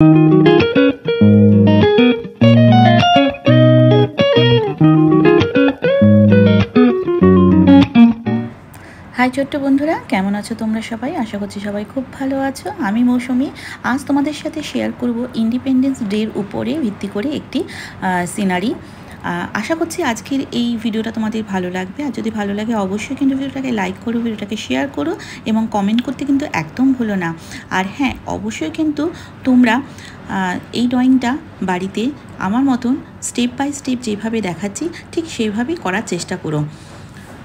High ছোট্ট বন্ধুরা, কেমন আছো তোমরা সবাই? আশা করছি সবাই খুব ভালো আছো। আমি মৌসুমি। আজ তোমাদের সাথে শেয়ার করব ইন্ডিপেন্ডেন্স ডের উপরে ভিত্তি করে একটি সিনারি। আশা করছি আজকের এই ভিডিওটা তোমাদের ভালো লাগবে। আর যদি ভালো লাগে অবশ্যই কিন্তু ভিডিওটাকে লাইক করো, ভিডিওটাকে শেয়ার করো এবং কমেন্ট করতে কিন্তু একদম ভুলো না। আর হ্যাঁ, অবশ্যই কিন্তু তোমরা এই ড্রয়িংটা বাড়িতে আমার মতন স্টেপ বাই স্টেপ যেভাবে দেখাচ্ছি ঠিক সেভাবেই করার চেষ্টা করো।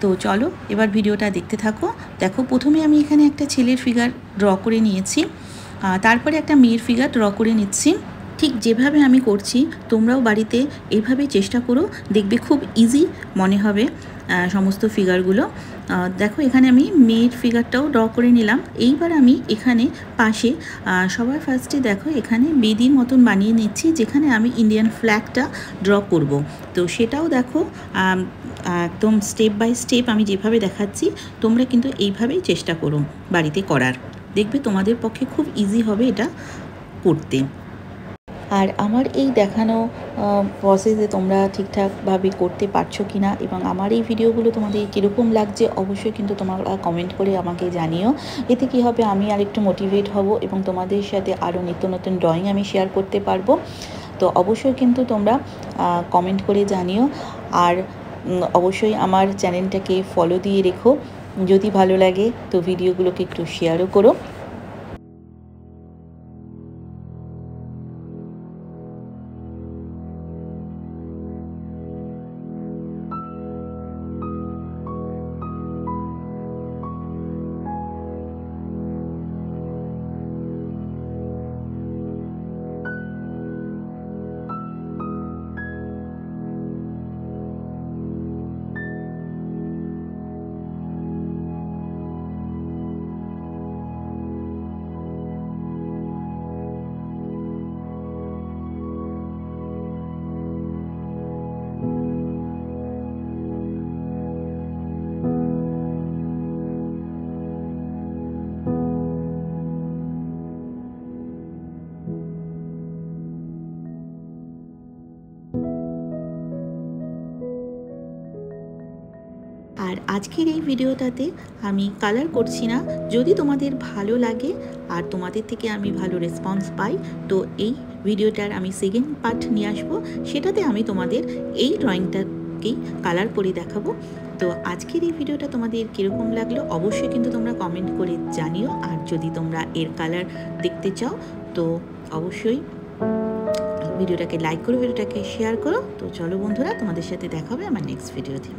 তো চলো এবার ভিডিওটা দেখতে থাকো। দেখো, প্রথমে আমি এখানে একটা ছেলের ফিগার ড্র করে নিয়েছি, তারপরে একটা মেয়ের ফিগার ড্র করে নিচ্ছি। ঠিক যেভাবে আমি করছি তোমরাও বাড়িতে এইভাবেই চেষ্টা করো, দেখবে খুব ইজি মনে হবে সমস্ত ফিগারগুলো। দেখো, এখানে আমি মেয়ের ফিগারটাও ড্র করে নিলাম। এইবার আমি এখানে পাশে সবার ফার্স্টে দেখো এখানে বেদির মতন বানিয়ে নিচ্ছি, যেখানে আমি ইন্ডিয়ান ফ্ল্যাগটা ড্র করব। তো সেটাও দেখো একদম স্টেপ বাই স্টেপ আমি যেভাবে দেখাচ্ছি তোমরা কিন্তু এইভাবেই চেষ্টা করো বাড়িতে করার। দেখবে তোমাদের পক্ষে খুব ইজি হবে এটা করতে। আর আমার এই দেখানো প্রসেসে তোমরা ঠিকঠাকভাবে করতে পারছো কি না এবং আমার এই ভিডিওগুলো তোমাদের কীরকম লাগছে অবশ্যই কিন্তু তোমরা কমেন্ট করে আমাকে জানিও। এতে কি হবে, আমি আর একটু মোটিভেট হব এবং তোমাদের সাথে আরও নিত্য নতুন ড্রয়িং আমি শেয়ার করতে পারবো। তো অবশ্যই কিন্তু তোমরা কমেন্ট করে জানিও। আর অবশ্যই আমার চ্যানেলটাকে ফলো দিয়ে রেখো। যদি ভালো লাগে তো ভিডিওগুলোকে একটু শেয়ারও করো। আর আজকের এই ভিডিওটাতে আমি কালার করছি না। যদি তোমাদের ভালো লাগে আর তোমাদের থেকে আমি ভালো রেসপন্স পাই তো এই ভিডিওটার আমি সেকেন্ড পার্ট নিয়ে আসবো, সেটাতে আমি তোমাদের এই ড্রয়িংটাকেই কালার করে দেখাবো। তো আজকের এই ভিডিওটা তোমাদের কীরকম লাগলো অবশ্যই কিন্তু তোমরা কমেন্ট করে জানিও। আর যদি তোমরা এর কালার দেখতে চাও তো অবশ্যই ভিডিওটাকে লাইক করো, ভিডিওটাকে শেয়ার করো। তো চলো বন্ধুরা, তোমাদের সাথে দেখা হবে আমার নেক্সট ভিডিওতে।